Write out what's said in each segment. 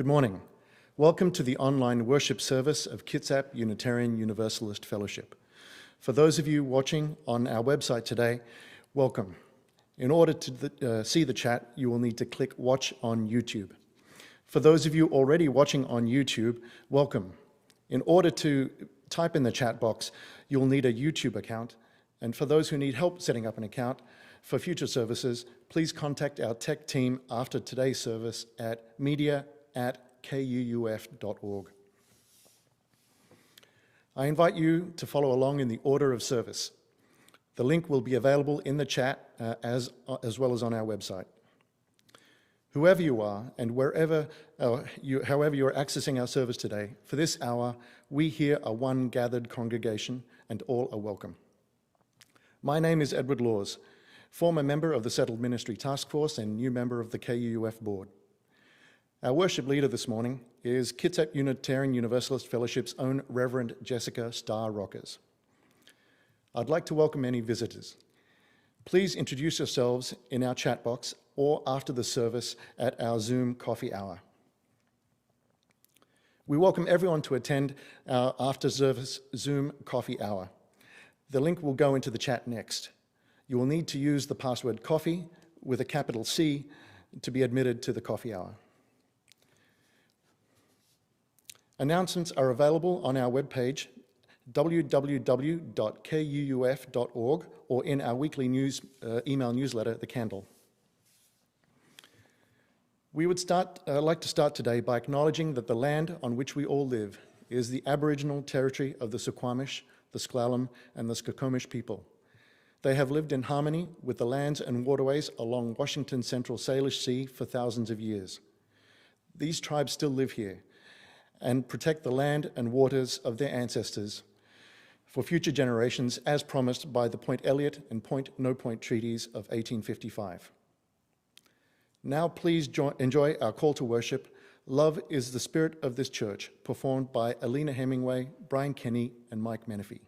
Good morning. Welcome to the online worship service of Kitsap Unitarian Universalist Fellowship. For those of you watching on our website today, welcome. In order to see the chat, you will need to click Watch on YouTube. For those of you already watching on YouTube, welcome. In order to type in the chat box, you'll need a YouTube account. And for those who need help setting up an account for future services, please contact our tech team after today's service at media@kuuf.org. I invite you to follow along in the order of service. The link will be available in the chat as well as on our website. Whoever you are and however you are accessing our service today, for this hour, we here are one gathered congregation and all are welcome. My name is Edward Laws, former member of the Settled Ministry Task Force and new member of the KUUF board. Our worship leader this morning is Kitsap Unitarian Universalist Fellowship's own Reverend Jessica Starr Rockers. I'd like to welcome any visitors. Please introduce yourselves in our chat box or after the service at our Zoom coffee hour. We welcome everyone to attend our after-service Zoom coffee hour. The link will go into the chat next. You will need to use the password coffee with a capital C to be admitted to the coffee hour. Announcements are available on our webpage, www.kuuf.org, or in our weekly email newsletter, The Candle. We would like to start today by acknowledging that the land on which we all live is the Aboriginal territory of the Suquamish, the Sklallam, and the Skokomish people. They have lived in harmony with the lands and waterways along Washington's Central Salish Sea for thousands of years. These tribes still live here and protect the land and waters of their ancestors for future generations, as promised by the Point Elliott and Point No Point treaties of 1855. Now please enjoy our call to worship, Love is the Spirit of this Church, performed by Alina Hemingway, Brian Kenny, and Mike Menifee.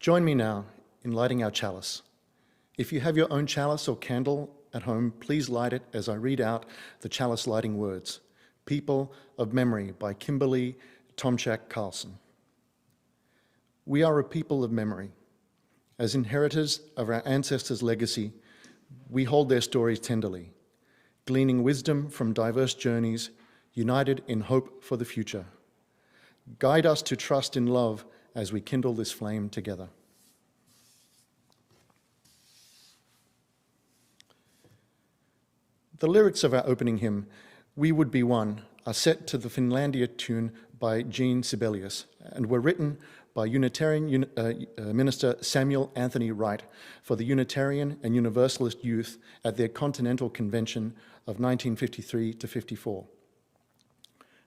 Join me now in lighting our chalice. If you have your own chalice or candle at home, please light it as I read out the chalice lighting words. People of Memory by Kimberly Tomchak Carlson. We are a people of memory. As inheritors of our ancestors' legacy, we hold their stories tenderly, gleaning wisdom from diverse journeys, united in hope for the future. Guide us to trust in love as we kindle this flame together. The lyrics of our opening hymn, We Would Be One, are set to the Finlandia tune by Jean Sibelius and were written by Unitarian Minister Samuel Anthony Wright for the Unitarian and Universalist youth at their Continental Convention of 1953 to 54.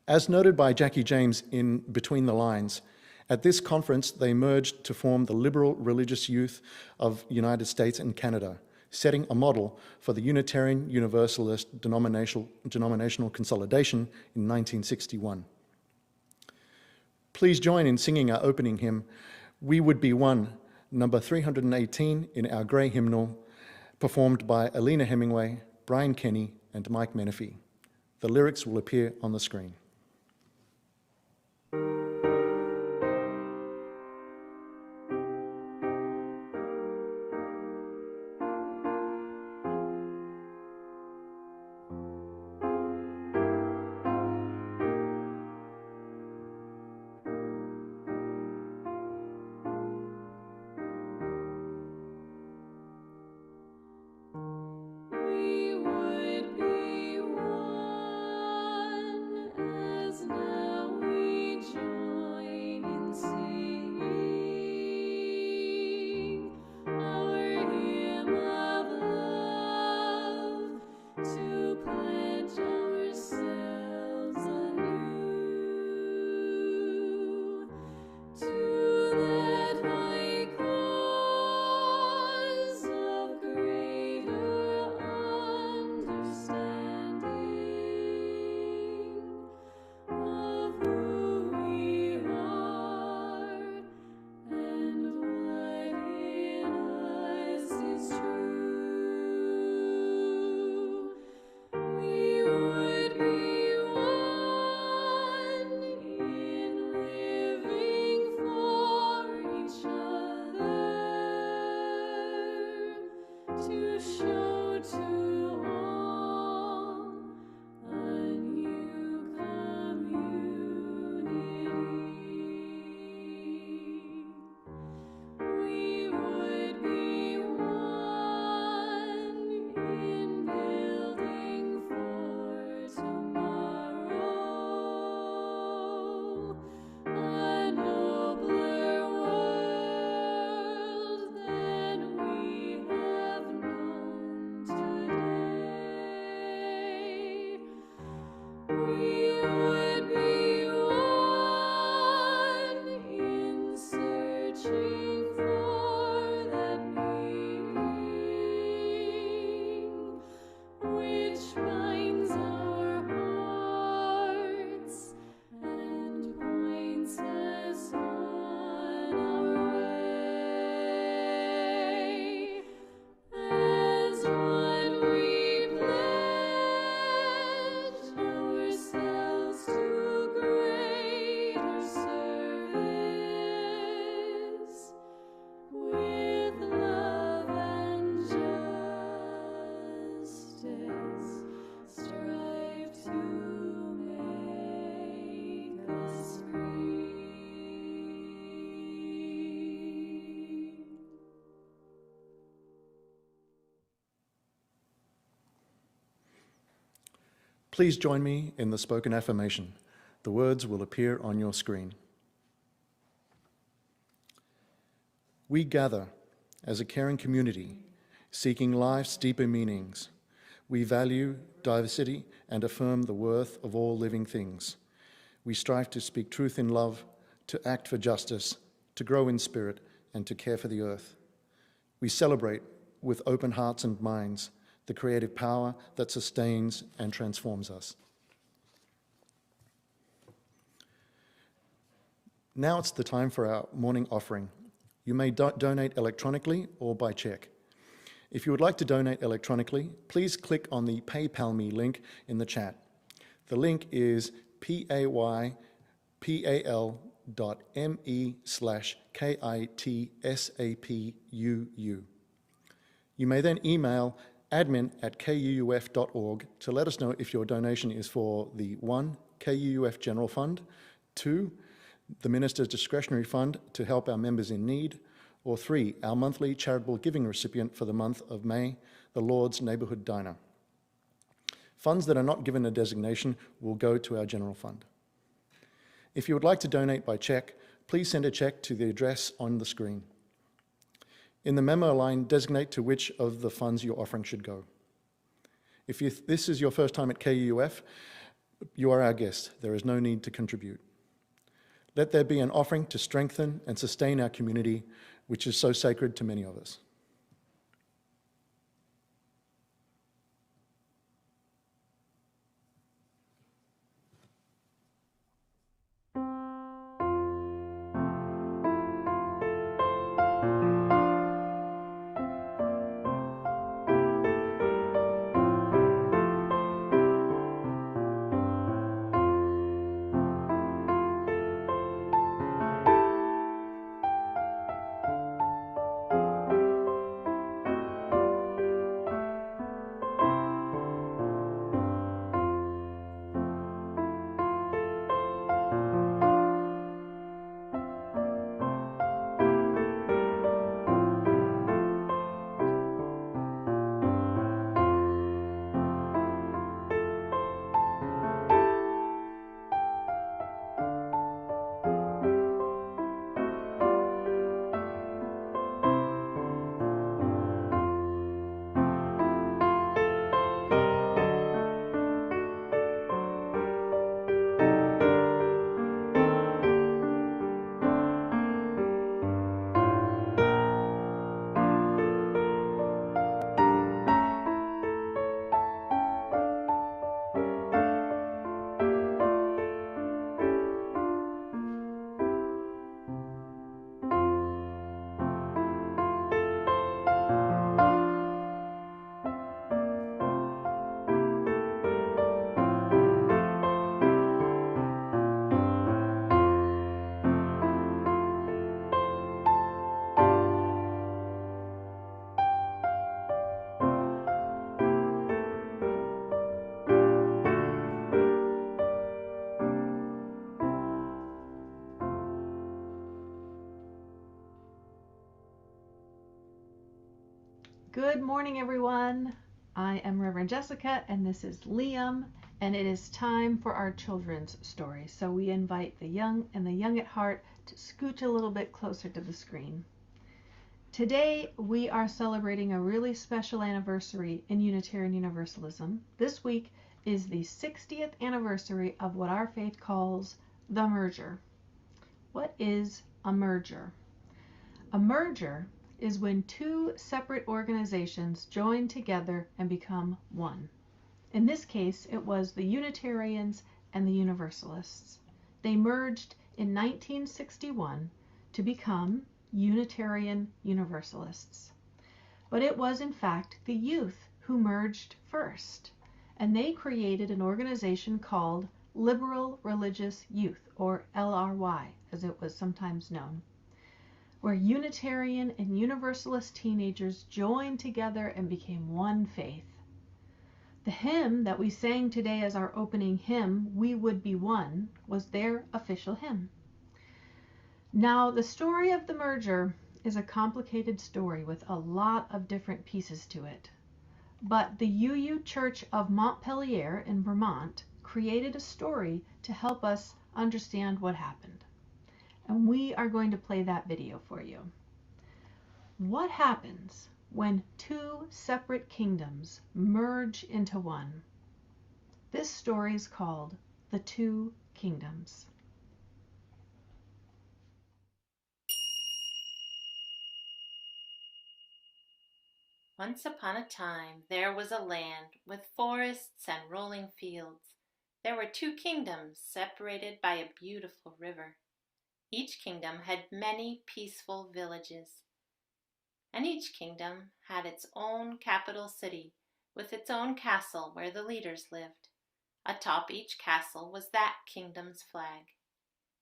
As noted by Jackie James in Between the Lines, at this conference they merged to form the Liberal Religious Youth of the United States and Canada, setting a model for the Unitarian Universalist denominational consolidation in 1961. Please join in singing our opening hymn, We Would Be One, number 318 in our Grey Hymnal, performed by Alina Hemingway, Brian Kenny, and Mike Menifee. The lyrics will appear on the screen. Please join me in the spoken affirmation. The words will appear on your screen. We gather as a caring community, seeking life's deeper meanings. We value diversity and affirm the worth of all living things. We strive to speak truth in love, to act for justice, to grow in spirit, and to care for the earth. We celebrate with open hearts and minds the creative power that sustains and transforms us. Now it's the time for our morning offering. You may donate electronically or by check. If you would like to donate electronically, please click on the PayPal me link in the chat. The link is paypal.me/KITSAPUU. You may then email admin@kuuf.org to let us know if your donation is for the 1. KUUF General Fund, 2. the Minister's Discretionary Fund to help our members in need, or 3. our monthly charitable giving recipient for the month of May, the Lord's Neighbourhood Diner. Funds that are not given a designation will go to our General Fund. If you would like to donate by check, please send a check to the address on the screen. In the memo line, designate to which of the funds your offering should go. If this is your first time at KUF, you are our guest. There is no need to contribute. Let there be an offering to strengthen and sustain our community, which is so sacred to many of us. Good morning, everyone. I am Reverend Jessica, and this is Liam, and it is time for our children's story. So we invite the young and the young at heart to scooch a little bit closer to the screen. Today, we are celebrating a really special anniversary in Unitarian Universalism. This week is the 60th anniversary of what our faith calls the merger. What is a merger? A merger is when two separate organizations join together and become one. In this case, it was the Unitarians and the Universalists. They merged in 1961 to become Unitarian Universalists. But it was, in fact, the youth who merged first, and they created an organization called Liberal Religious Youth, or LRY, as it was sometimes known, where Unitarian and Universalist teenagers joined together and became one faith. The hymn that we sang today as our opening hymn, "We Would Be One," was their official hymn. Now, the story of the merger is a complicated story with a lot of different pieces to it. But the UU Church of Montpelier in Vermont created a story to help us understand what happened. And we are going to play that video for you. What happens when two separate kingdoms merge into one? This story is called The Two Kingdoms. Once upon a time, there was a land with forests and rolling fields. There were two kingdoms separated by a beautiful river. Each kingdom had many peaceful villages, and each kingdom had its own capital city with its own castle where the leaders lived. Atop each castle was that kingdom's flag.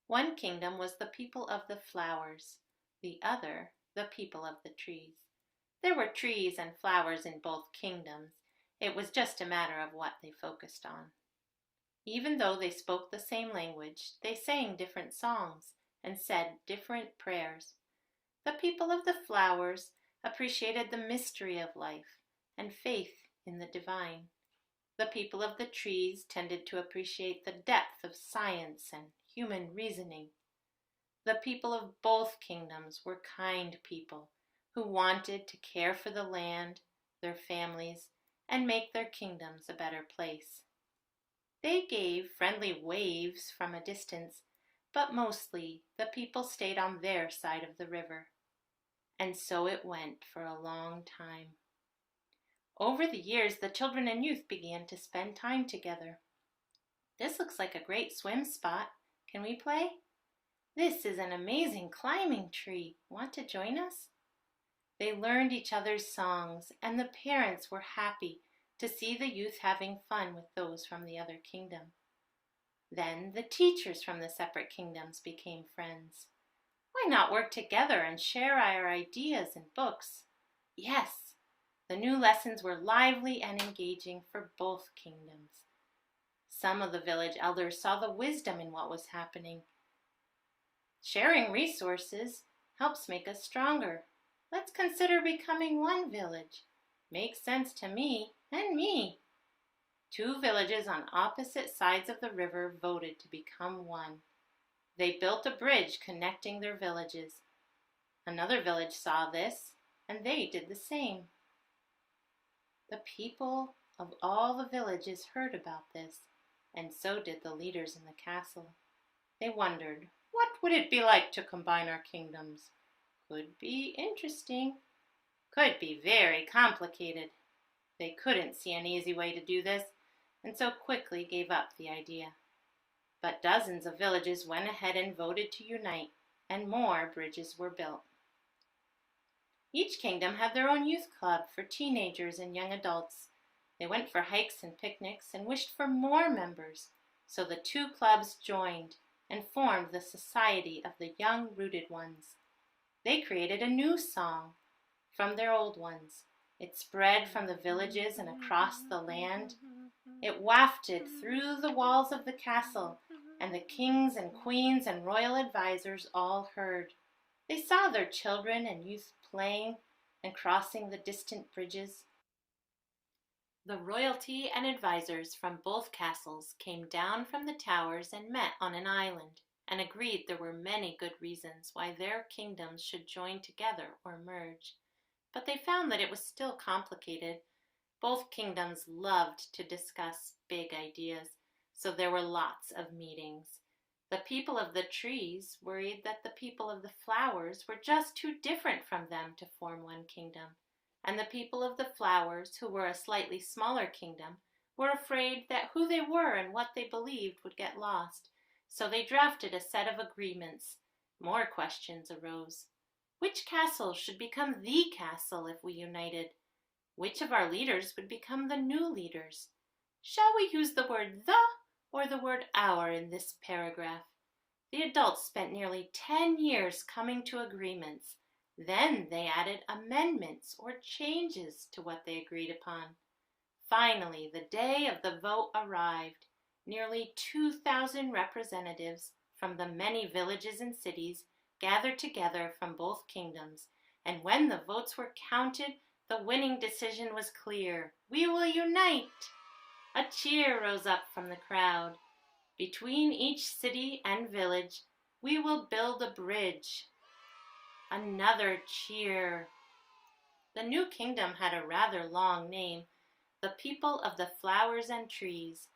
One kingdom was the people of the flowers, the other the people of the trees. There were trees and flowers in both kingdoms. It was just a matter of what they focused on. Even though they spoke the same language, they sang different songs and said different prayers. The people of the flowers appreciated the mystery of life and faith in the divine. The people of the trees tended to appreciate the depth of science and human reasoning. The people of both kingdoms were kind people who wanted to care for the land, their families, and make their kingdoms a better place. They gave friendly waves from a distance, but mostly the people stayed on their side of the river. And so it went for a long time. Over the years, the children and youth began to spend time together. This looks like a great swim spot. Can we play? This is an amazing climbing tree. Want to join us? They learned each other's songs, and the parents were happy to see the youth having fun with those from the other kingdom. Then the teachers from the separate kingdoms became friends. Why not work together and share our ideas and books? Yes, the new lessons were lively and engaging for both kingdoms. Some of the village elders saw the wisdom in what was happening. Sharing resources helps make us stronger. Let's consider becoming one village. Makes sense to me and me. 2 villages on opposite sides of the river voted to become one. They built a bridge connecting their villages. Another village saw this, and they did the same. The people of all the villages heard about this, and so did the leaders in the castle. They wondered, what would it be like to combine our kingdoms? Could be interesting. Could be very complicated. They couldn't see an easy way to do this, and so quickly gave up the idea. But dozens of villages went ahead and voted to unite, and more bridges were built. Each kingdom had their own youth club for teenagers and young adults. They went for hikes and picnics and wished for more members, so the 2 clubs joined and formed the Society of the Young Rooted Ones. They created a new song from their old ones. It spread from the villages and across the land. It wafted through the walls of the castle, and the kings and queens and royal advisors all heard. They saw their children and youth playing and crossing the distant bridges. The royalty and advisors from both castles came down from the towers and met on an island, and agreed there were many good reasons why their kingdoms should join together or merge. But they found that it was still complicated. Both kingdoms loved to discuss big ideas, so there were lots of meetings. The people of the trees worried that the people of the flowers were just too different from them to form one kingdom, and the people of the flowers, who were a slightly smaller kingdom, were afraid that who they were and what they believed would get lost, so they drafted a set of agreements. More questions arose. Which castle should become the castle if we united? Which of our leaders would become the new leaders? Shall we use the word the or the word our in this paragraph? The adults spent nearly 10 years coming to agreements. Then they added amendments or changes to what they agreed upon. Finally, the day of the vote arrived. Nearly 2,000 representatives from the many villages and cities gathered together from both kingdoms, and when the votes were counted, the winning decision was clear. We will unite! A cheer rose up from the crowd. Between each city and village, we will build a bridge. Another cheer. The new kingdom had a rather long name, the People of the Flowers and Trees,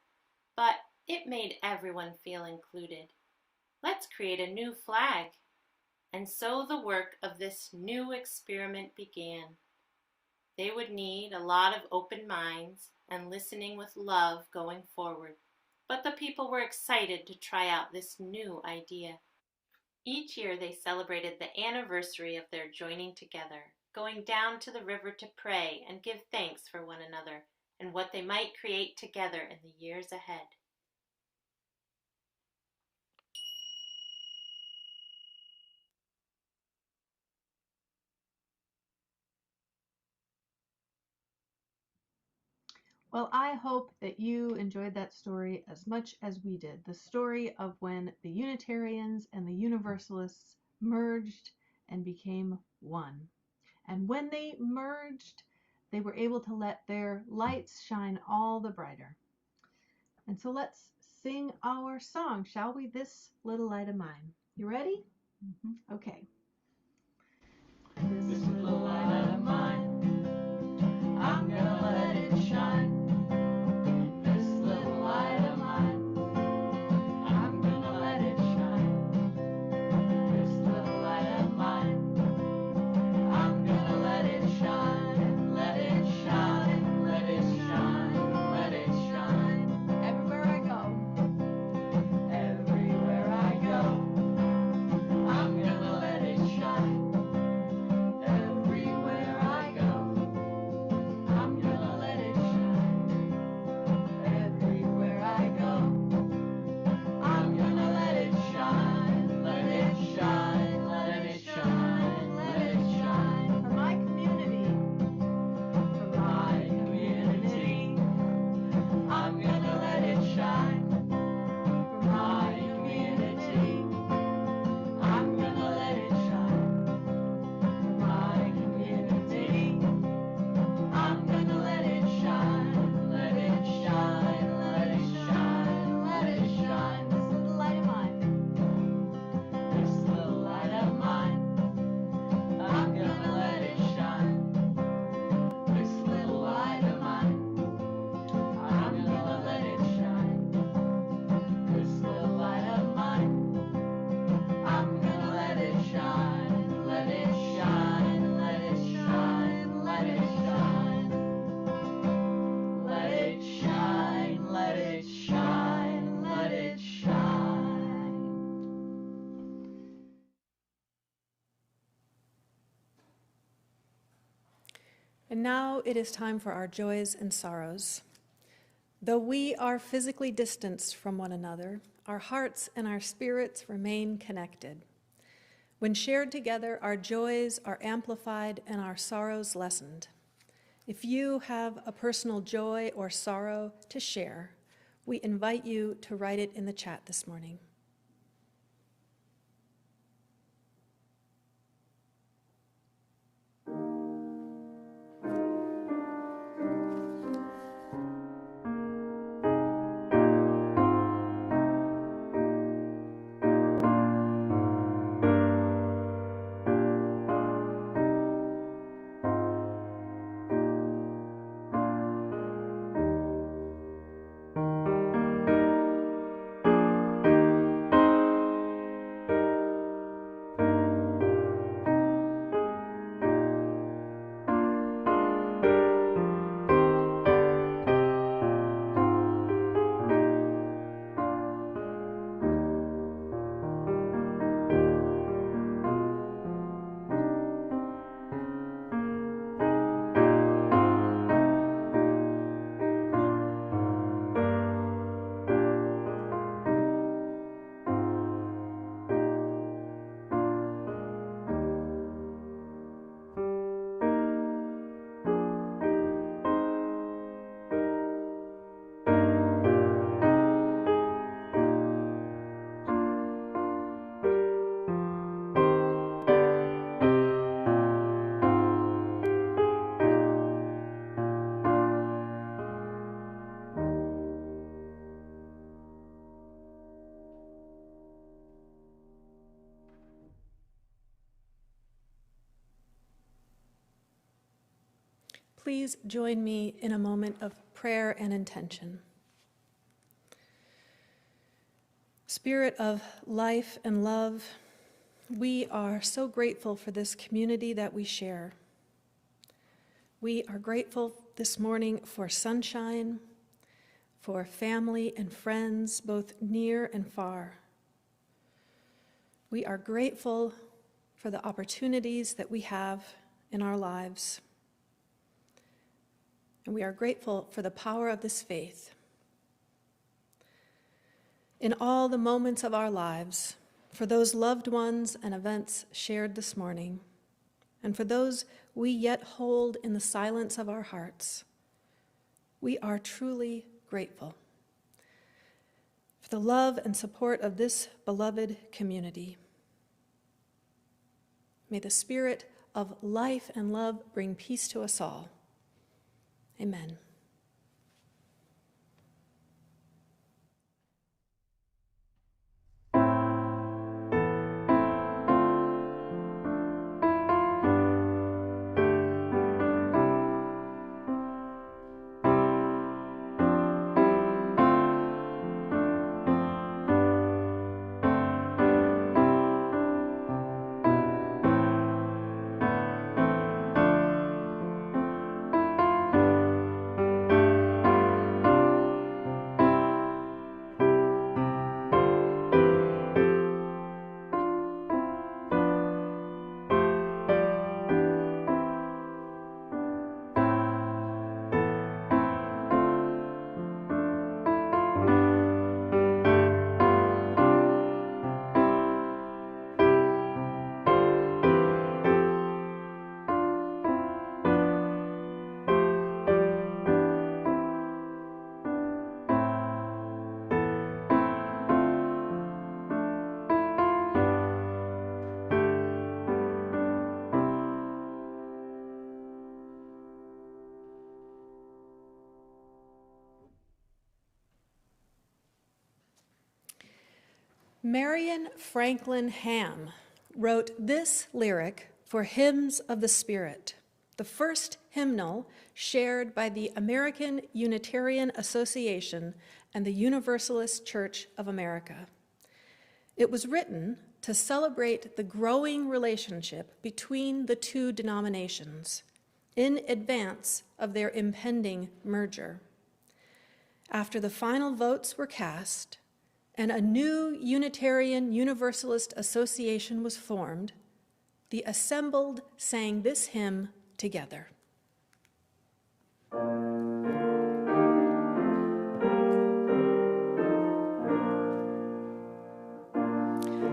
but it made everyone feel included. Let's create a new flag. And so the work of this new experiment began. They would need a lot of open minds and listening with love going forward, but the people were excited to try out this new idea. Each year they celebrated the anniversary of their joining together, going down to the river to pray and give thanks for one another and what they might create together in the years ahead. Well, I hope that you enjoyed that story as much as we did. The story of when the Unitarians and the Universalists merged and became one. And when they merged, they were able to let their lights shine all the brighter. And so let's sing our song, shall we? This Little Light of Mine. You ready? Okay. This little light of mine, I'm gonna let it shine. This little light of mine, I'm gonna let it shine. This little light of mine, I'm gonna let it shine. Let it shine, let it shine, let it shine. Everywhere I go, everywhere I go, I'm gonna let it shine. Everywhere I go, I'm gonna let it shine. Everywhere I go, I'm gonna let it shine. Let it shine, let it shine, let it shine. For my community, for my community, I'm gonna let it shine. For my community, I'm gonna let it shine. For my community, I'm gonna let it shine. Let it shine, let it shine, let it shine. This little light of mine, this little light of mine, I'm gonna let it shine. This little light of mine, I'm gonna let it shine. This little light of mine, I'm gonna let it shine. Let it shine, let it shine, let it shine. Let it shine, let it shine, let it shine. And now it is time for our joys and sorrows. Though we are physically distanced from one another, our hearts and our spirits remain connected. When shared together, our joys are amplified and our sorrows lessened. If you have a personal joy or sorrow to share, we invite you to write it in the chat this morning. Please join me in a moment of prayer and intention. Spirit of life and love, we are so grateful for this community that we share. We are grateful this morning for sunshine, for family and friends, both near and far. We are grateful for the opportunities that we have in our lives. And we are grateful for the power of this faith. In all the moments of our lives, for those loved ones and events shared this morning, and for those we yet hold in the silence of our hearts, we are truly grateful for the love and support of this beloved community. May the Spirit of life and love bring peace to us all. Amen. Marion Franklin Ham wrote this lyric for Hymns of the Spirit, the first hymnal shared by the American Unitarian Association and the Universalist Church of America. It was written to celebrate the growing relationship between the two denominations in advance of their impending merger. After the final votes were cast and a new Unitarian Universalist Association was formed, the assembled sang this hymn together.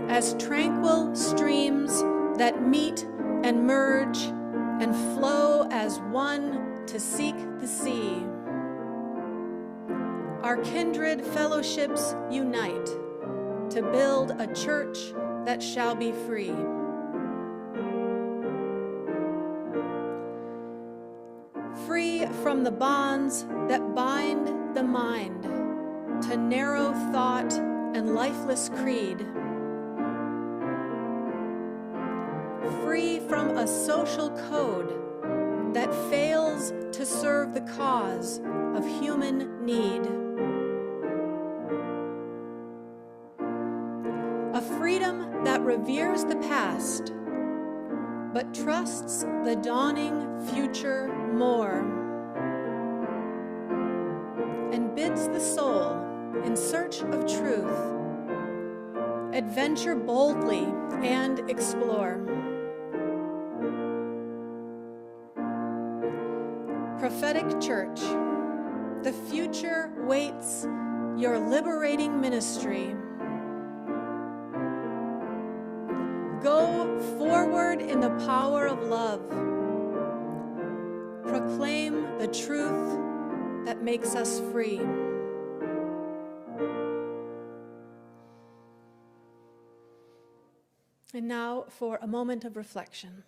As tranquil streams that meet and merge and flow as one to seek the sea, our kindred fellowships unite to build a church that shall be free. Free from the bonds that bind the mind to narrow thought and lifeless creed. Free from a social code that fails to serve the cause of human need. A freedom that reveres the past, but trusts the dawning future more, and bids the soul in search of truth adventure boldly and explore. Prophetic Church, the future waits your liberating ministry. Go forward in the power of love. Proclaim the truth that makes us free. And now for a moment of reflection.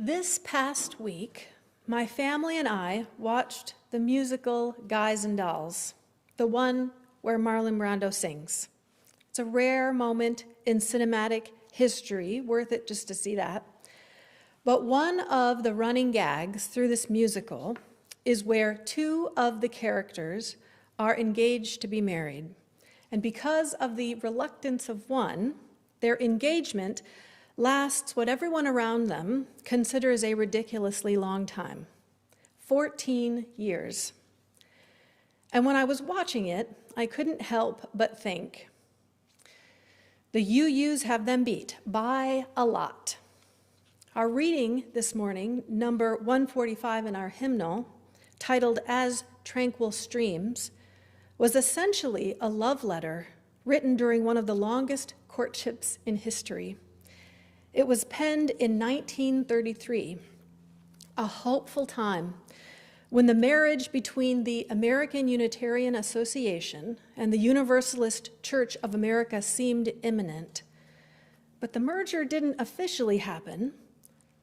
This past week, my family and I watched the musical Guys and Dolls, the one where Marlon Brando sings. It's a rare moment in cinematic history, worth it just to see that. But one of the running gags through this musical is where two of the characters are engaged to be married. And because of the reluctance of one, their engagement lasts what everyone around them considers a ridiculously long time, 14 years. And when I was watching it, I couldn't help but think, the UUs have them beat by a lot. Our reading this morning, number 145 in our hymnal, titled As Tranquil Streams, was essentially a love letter written during one of the longest courtships in history. It was penned in 1933, a hopeful time when the marriage between the American Unitarian Association and the Universalist Church of America seemed imminent. But the merger didn't officially happen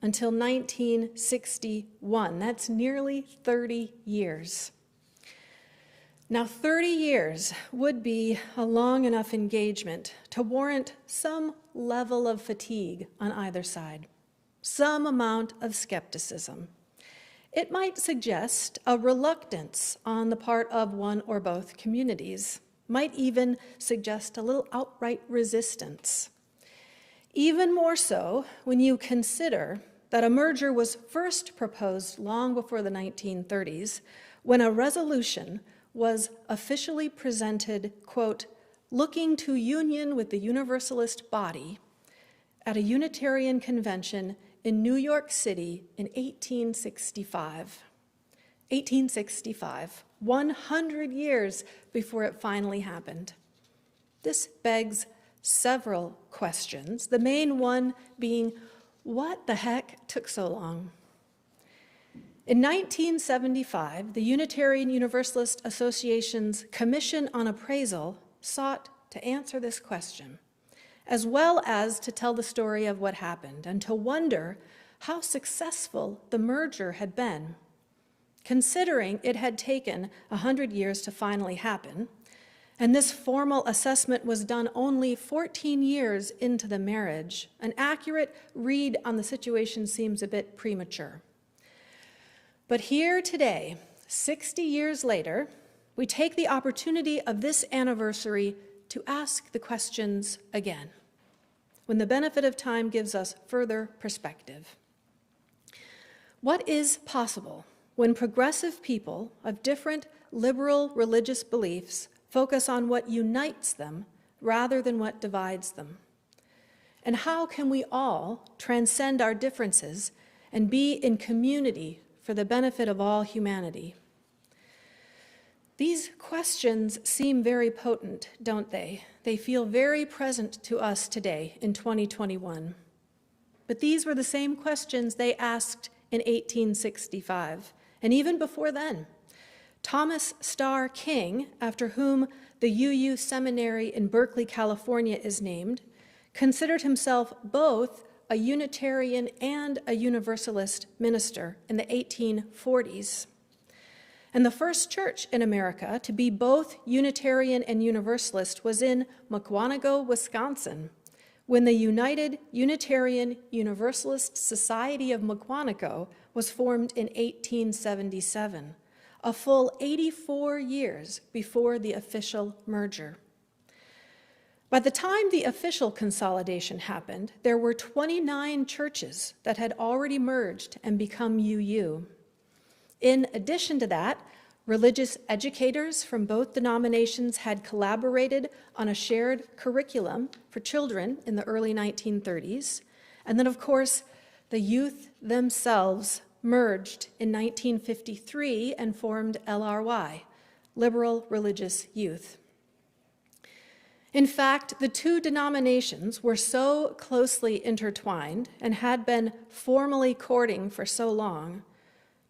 until 1961. That's nearly 30 years. Now, 30 years would be a long enough engagement to warrant some level of fatigue on either side, some amount of skepticism. It might suggest a reluctance on the part of one or both communities, might even suggest a little outright resistance. Even more so when you consider that a merger was first proposed long before the 1930s, when a resolution was officially presented, quote, looking to union with the Universalist body at a Unitarian convention in New York City in 1865. 1865, 100 years before it finally happened. This begs several questions, the main one being, what the heck took so long? In 1975, the Unitarian Universalist Association's Commission on Appraisal sought to answer this question, as well as to tell the story of what happened and to wonder how successful the merger had been. Considering it had taken 100 years to finally happen, and this formal assessment was done only 14 years into the marriage, an accurate read on the situation seems a bit premature. But here today, 60 years later, we take the opportunity of this anniversary to ask the questions again, when the benefit of time gives us further perspective. What is possible when progressive people of different liberal religious beliefs focus on what unites them rather than what divides them? And how can we all transcend our differences and be in community for the benefit of all humanity? These questions seem very potent, don't they? They feel very present to us today in 2021. But these were the same questions they asked in 1865, and even before then. Thomas Starr King, after whom the UU Seminary in Berkeley, California is named, considered himself both a Unitarian and a Universalist minister in the 1840s. And the first church in America to be both Unitarian and Universalist was in Mukwonago, Wisconsin, when the United Unitarian Universalist Society of Mukwonago was formed in 1877, a full 84 years before the official merger. By the time the official consolidation happened, there were 29 churches that had already merged and become UU. In addition to that, religious educators from both denominations had collaborated on a shared curriculum for children in the early 1930s. And then, of course, the youth themselves merged in 1953 and formed LRY, Liberal Religious Youth. In fact, the two denominations were so closely intertwined and had been formally courting for so long,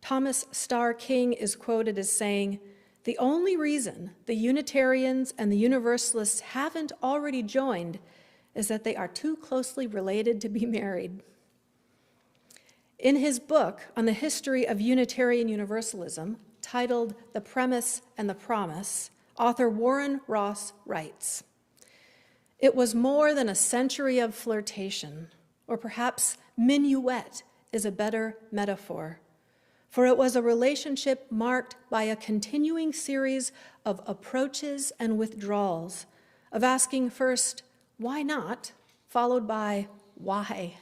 Thomas Starr King is quoted as saying, "The only reason the Unitarians and the Universalists haven't already joined is that they are too closely related to be married." In his book on the history of Unitarian Universalism, titled The Premise and the Promise, author Warren Ross writes, "It was more than a century of flirtation, or perhaps minuet is a better metaphor, for it was a relationship marked by a continuing series of approaches and withdrawals, of asking first, why not, followed by why.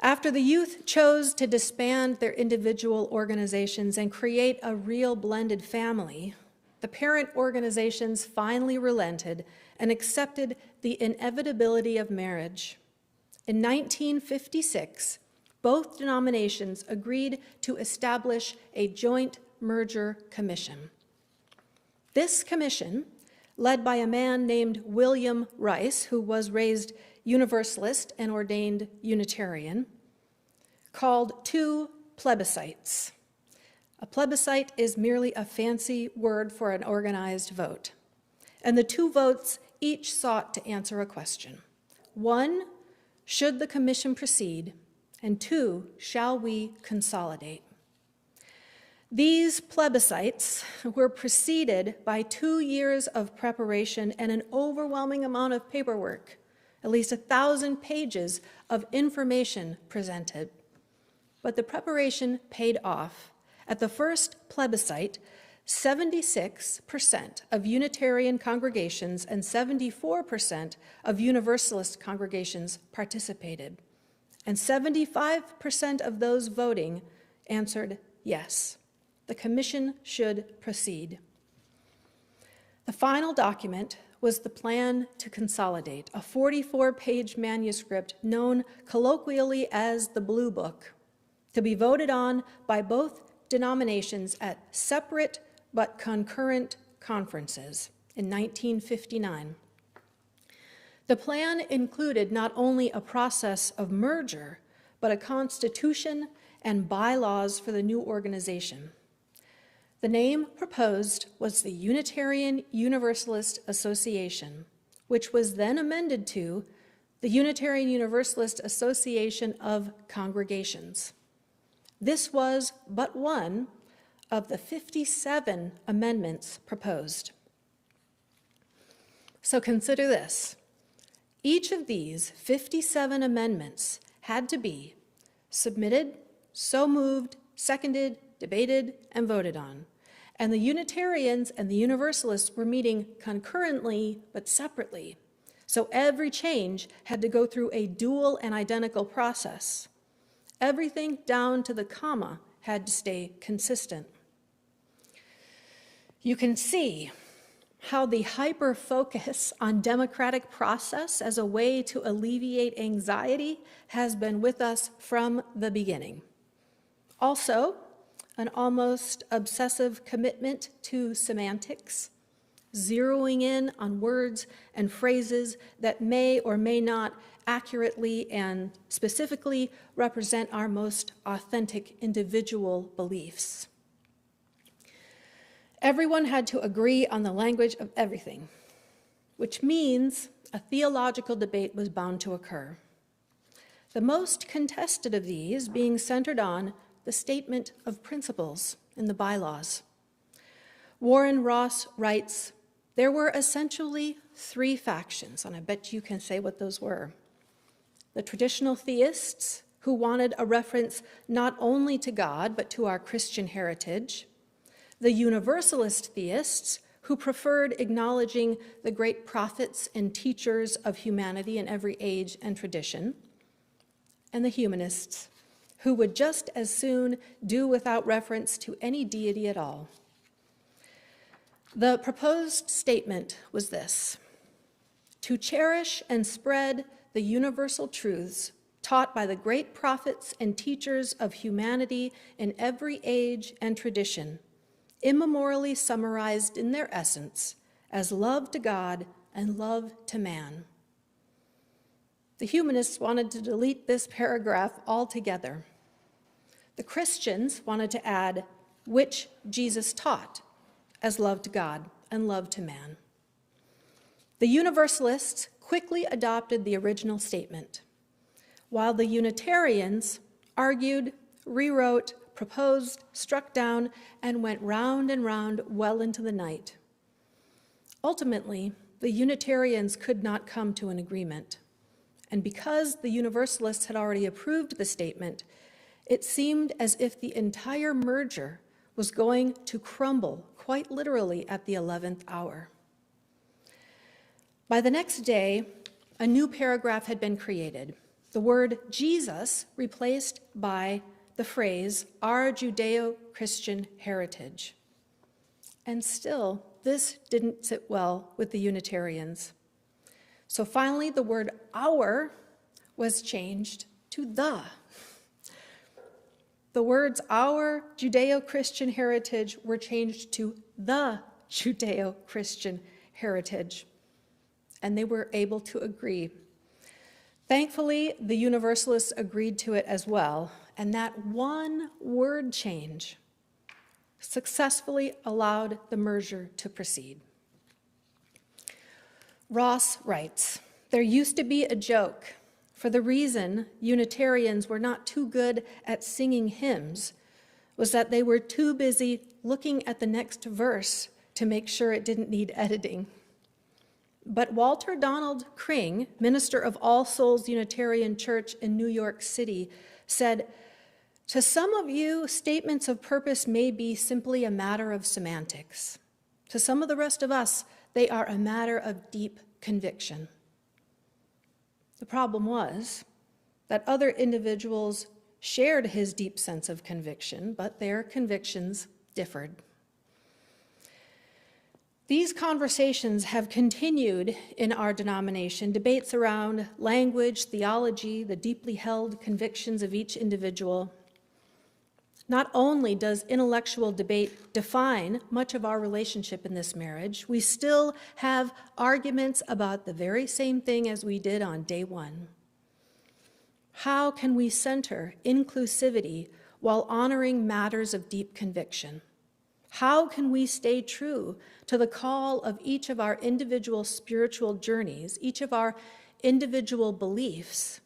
After the youth chose to disband their individual organizations and create a real blended family, the parent organizations finally relented and accepted the inevitability of marriage. In 1956, both denominations agreed to establish a joint merger commission. This commission, led by a man named William Rice, who was raised Universalist and ordained Unitarian, called two plebiscites. A plebiscite is merely a fancy word for an organized vote. And the two votes each sought to answer a question. One, should the commission proceed? And two, shall we consolidate? These plebiscites were preceded by 2 years of preparation and an overwhelming amount of paperwork, at least 1,000 pages of information presented. But the preparation paid off. At the first plebiscite, 76% of Unitarian congregations and 74% of Universalist congregations participated. And 75% of those voting answered yes. The commission should proceed. The final document was the plan to consolidate, a 44-page manuscript known colloquially as the Blue Book, to be voted on by both denominations at separate but concurrent conferences in 1959. The plan included not only a process of merger, but a constitution and bylaws for the new organization. The name proposed was the Unitarian Universalist Association, which was then amended to the Unitarian Universalist Association of Congregations. This was but one of the 57 amendments proposed. So consider this. Each of these 57 amendments had to be submitted, so moved, seconded, debated, and voted on. And the Unitarians and the Universalists were meeting concurrently but separately. So every change had to go through a dual and identical process. Everything down to the comma had to stay consistent. You can see how the hyper-focus on democratic process as a way to alleviate anxiety has been with us from the beginning. Also, an almost obsessive commitment to semantics, zeroing in on words and phrases that may or may not accurately and specifically represent our most authentic individual beliefs. Everyone had to agree on the language of everything, which means a theological debate was bound to occur. The most contested of these being centered on the statement of principles in the bylaws. Warren Ross writes, there were essentially three factions, and I bet you can say what those were. The traditional theists, who wanted a reference not only to God, but to our Christian heritage. The Universalist theists, who preferred acknowledging the great prophets and teachers of humanity in every age and tradition. And the humanists, who would just as soon do without reference to any deity at all. The proposed statement was this: to cherish and spread the universal truths taught by the great prophets and teachers of humanity in every age and tradition, immemorially summarized in their essence as love to God and love to man. The humanists wanted to delete this paragraph altogether. The Christians wanted to add, which Jesus taught as love to God and love to man. The Universalists quickly adopted the original statement. while the Unitarians argued, rewrote, proposed, struck down, and went round and round well into the night. Ultimately, the Unitarians could not come to an agreement. And because the Universalists had already approved the statement, it seemed as if the entire merger was going to crumble quite literally at the 11th hour. By the next day, a new paragraph had been created. The word Jesus replaced by the phrase, our Judeo-Christian heritage. And still, this didn't sit well with the Unitarians. So finally, the word our was changed to the. The words our Judeo-Christian heritage were changed to the Judeo-Christian heritage, and they were able to agree. Thankfully, the Universalists agreed to it as well, and that one word change successfully allowed the merger to proceed. Ross writes, there used to be a joke. For the reason Unitarians were not too good at singing hymns was that they were too busy looking at the next verse to make sure it didn't need editing. But Walter Donald Kring, minister of All Souls Unitarian Church in New York City, said, to some of you, statements of purpose may be simply a matter of semantics. To some of the rest of us, they are a matter of deep conviction. The problem was that other individuals shared his deep sense of conviction, but their convictions differed. These conversations have continued in our denomination, debates around language, theology, the deeply held convictions of each individual. Not only does intellectual debate define much of our relationship in this marriage, we still have arguments about the very same thing as we did on day one. How can we center inclusivity while honoring matters of deep conviction? How can we stay true to the call of each of our individual spiritual journeys, each of our individual beliefs,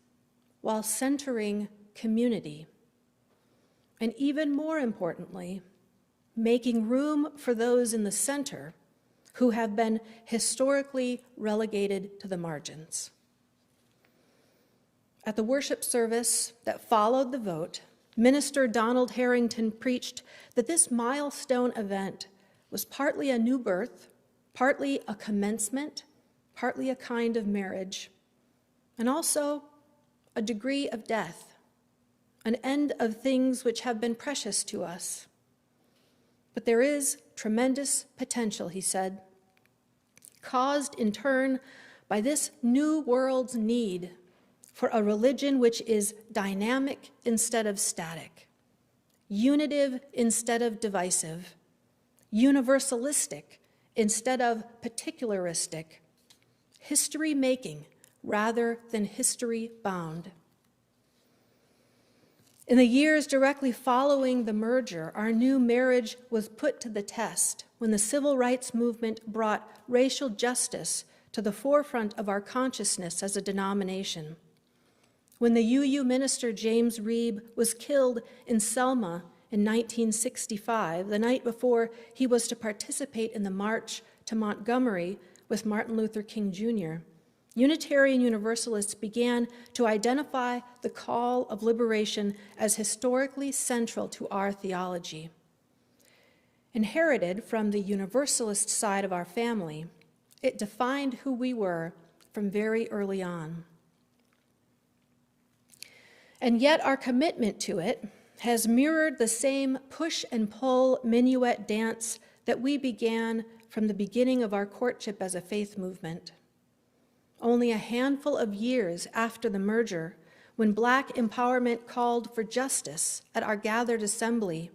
while centering community? And even more importantly, making room for those in the center who have been historically relegated to the margins. At the worship service that followed the vote, Minister Donald Harrington preached that this milestone event was partly a new birth, partly a commencement, partly a kind of marriage, and also a degree of death, an end of things which have been precious to us. But there is tremendous potential, he said, caused in turn by this new world's need for a religion which is dynamic instead of static, unitive instead of divisive, universalistic instead of particularistic, history-making rather than history-bound. In the years directly following the merger, our new marriage was put to the test when the civil rights movement brought racial justice to the forefront of our consciousness as a denomination. When the UU minister James Reeb was killed in Selma in 1965, the night before he was to participate in the march to Montgomery with Martin Luther King Jr., Unitarian Universalists began to identify the call of liberation as historically central to our theology. Inherited from the Universalist side of our family, it defined who we were from very early on. And yet our commitment to it has mirrored the same push and pull minuet dance that we began from the beginning of our courtship as a faith movement. Only a handful of years after the merger, when Black empowerment called for justice at our gathered assembly,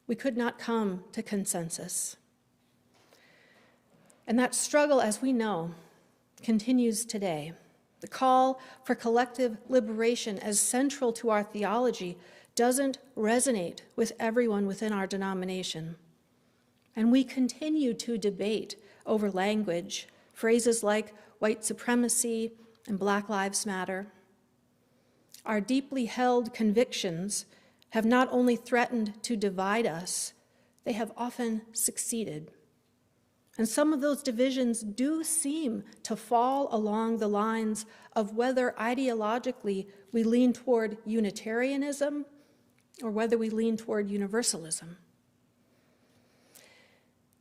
we could not come to consensus. And that struggle, as we know, continues today. The call for collective liberation as central to our theology doesn't resonate with everyone within our denomination. And we continue to debate over language, phrases like white supremacy and Black Lives Matter. our deeply held convictions have not only threatened to divide us, they have often succeeded. And some of those divisions do seem to fall along the lines of whether ideologically we lean toward Unitarianism or whether we lean toward Universalism.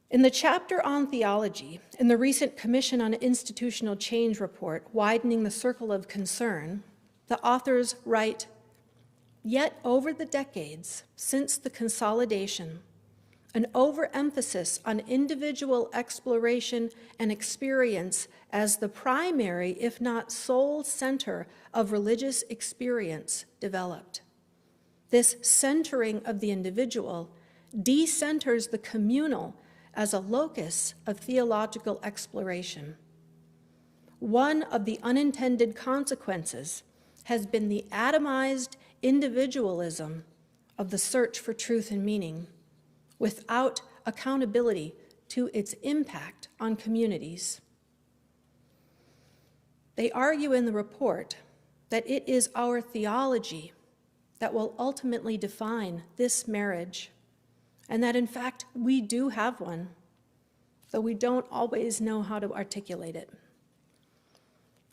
In the chapter on theology, in the recent Commission on Institutional Change report, Widening the Circle of Concern, the authors write, "Yet over the decades since the consolidation, an overemphasis on individual exploration and experience as the primary, if not sole, center of religious experience developed. This centering of the individual decenters the communal as a locus of theological exploration. One of the unintended consequences has been the atomized individualism of the search for truth and meaning, without accountability to its impact on communities." They argue in the report that it is our theology that will ultimately define this marriage, and that in fact we do have one, though we don't always know how to articulate it.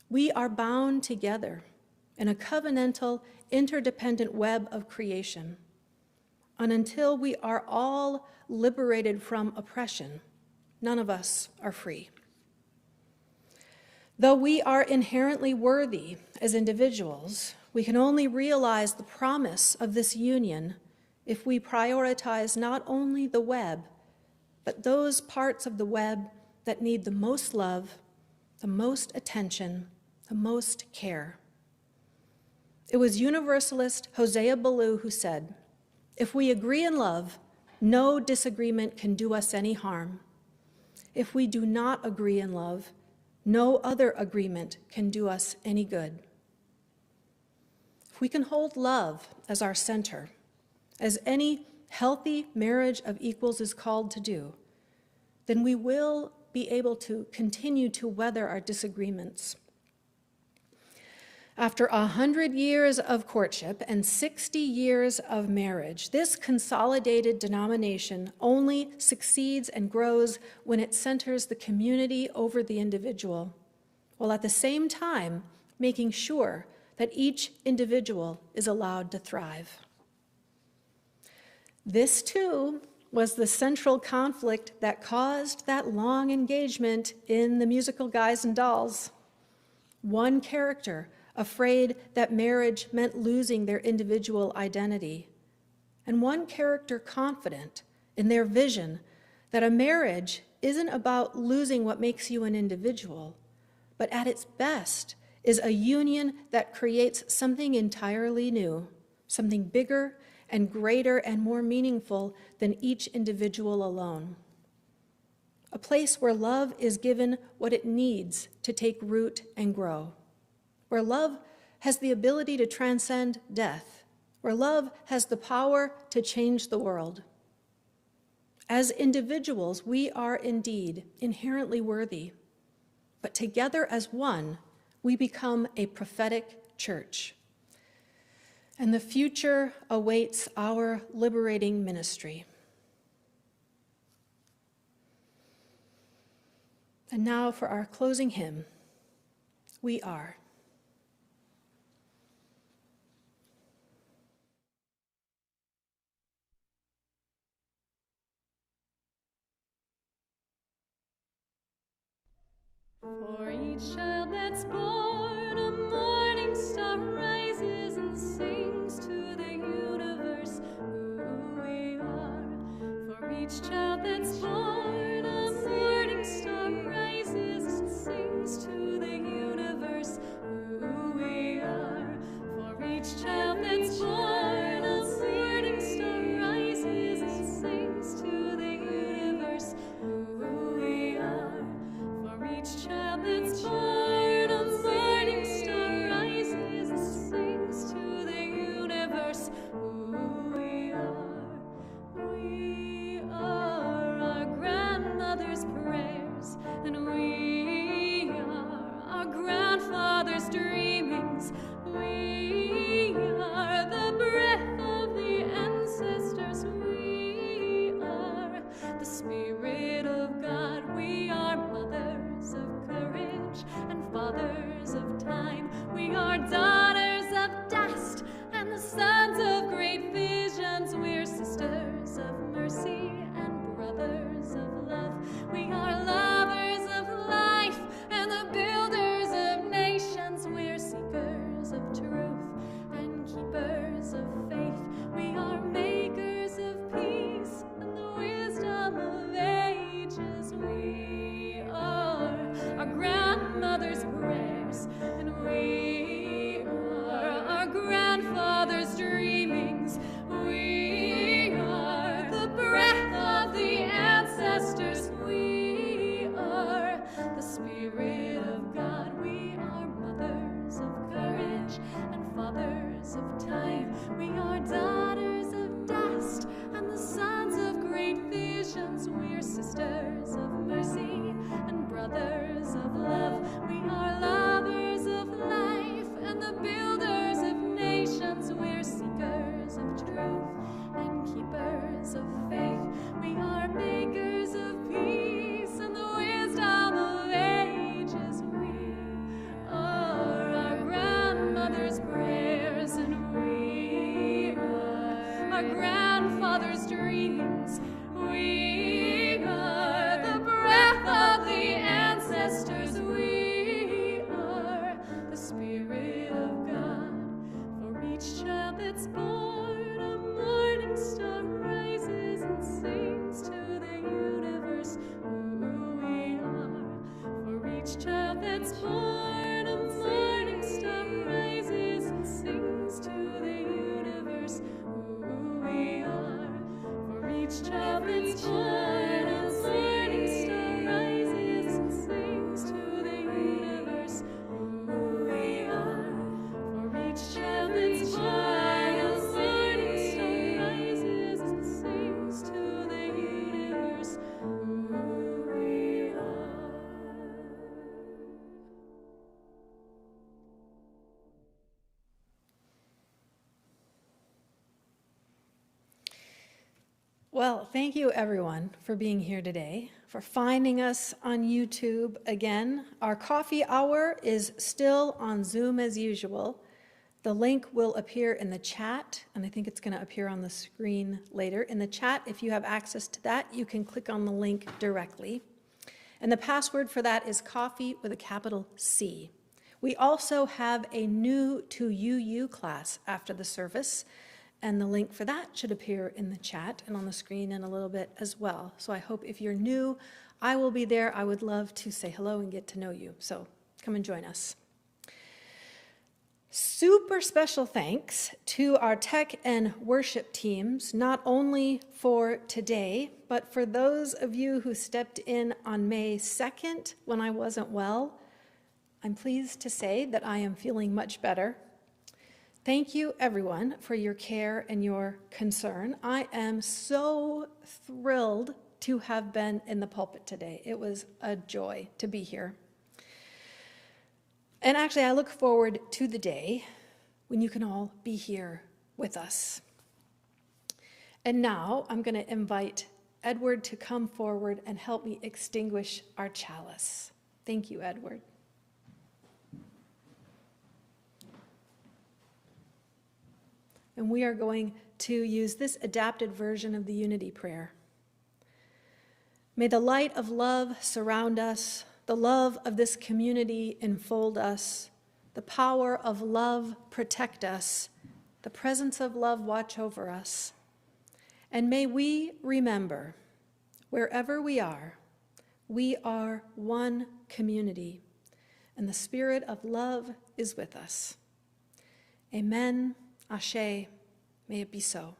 We are bound together in a covenantal, interdependent web of creation, and until we are all liberated from oppression, none of us are free. Though we are inherently worthy as individuals, we can only realize the promise of this union if we prioritize not only the web, but those parts of the web that need the most love, the most attention, the most care. It was Universalist Hosea Ballou who said, "If we agree in love, no disagreement can do us any harm. If we do not agree in love, no other agreement can do us any good." If we can hold love as our center, as any healthy marriage of equals is called to do, then we will be able to continue to weather our disagreements. After 100 years of courtship and 60 years of marriage, this consolidated denomination only succeeds and grows when it centers the community over the individual, while at the same time making sure that each individual is allowed to thrive. This, too, was the central conflict that caused that long engagement in the musical Guys and Dolls. One character afraid that marriage meant losing their individual identity, and one character confident in their vision that a marriage isn't about losing what makes you an individual, but at its best is a union that creates something entirely new, something bigger and greater and more meaningful than each individual alone. A place where love is given what it needs to take root and grow, where love has the ability to transcend death, where love has the power to change the world. As individuals, we are indeed inherently worthy, but together as one, we become a prophetic church. And the future awaits our liberating ministry. And now for our closing hymn, We Are. For each child that's born, a morning star rises and sings to the universe who we are. For each child that's born, a morning star rises and sings to the universe who we are. For each child that's born, a morning star rises and sings to the universe who we are. For each child that's born, a morning star rises and sings to the universe who we are. We are our grandmother's prayers, and we are our grandfather's dreamings. We brothers of love. We are lovers of life and the builders of nations. We're seekers of truth and keepers of faith. We are makers of peace and the wisdom of ages. We are our grandmother's prayers, and we are our grandfather's dreams. We are the breath of the ancestors. We are the Spirit of God. For each child that's born, a morning star rises and sings to the universe who we are. For each child that's born, a morning star rises and sings to the universe who we are. For each child that's born, a morning star rises and sings to the universe who we are. For each child that's born, a morning star rises and sings to the universe who we are. Well, thank you everyone for being here today, for finding us on YouTube again. Our coffee hour is still on Zoom as usual. The link will appear in the chat, and I think it's going to appear on the screen later. In the chat, if you have access to that, you can click on the link directly. And the password for that is coffee with a capital C. We also have a new to UU class after the service, and the link for that should appear in the chat and on the screen in a little bit as well. So I hope if you're new, I will be there. I would love to say hello and get to know you. So come and join us. Super special thanks to our tech and worship teams, not only for today, but for those of you who stepped in on May 2nd when I wasn't well. I'm pleased to say that I am feeling much better. Thank you, everyone, for your care and your concern. I am so thrilled to have been in the pulpit today. It was a joy to be here. And actually, I look forward to the day when you can all be here with us. And now I'm going to invite Edward to come forward and help me extinguish our chalice. Thank you, Edward. And we are going to use this adapted version of the Unity Prayer. May the light of love surround us, the love of this community enfold us, the power of love protect us, the presence of love watch over us. And may we remember, wherever we are one community, and the spirit of love is with us. Amen. Ashe, may it be so.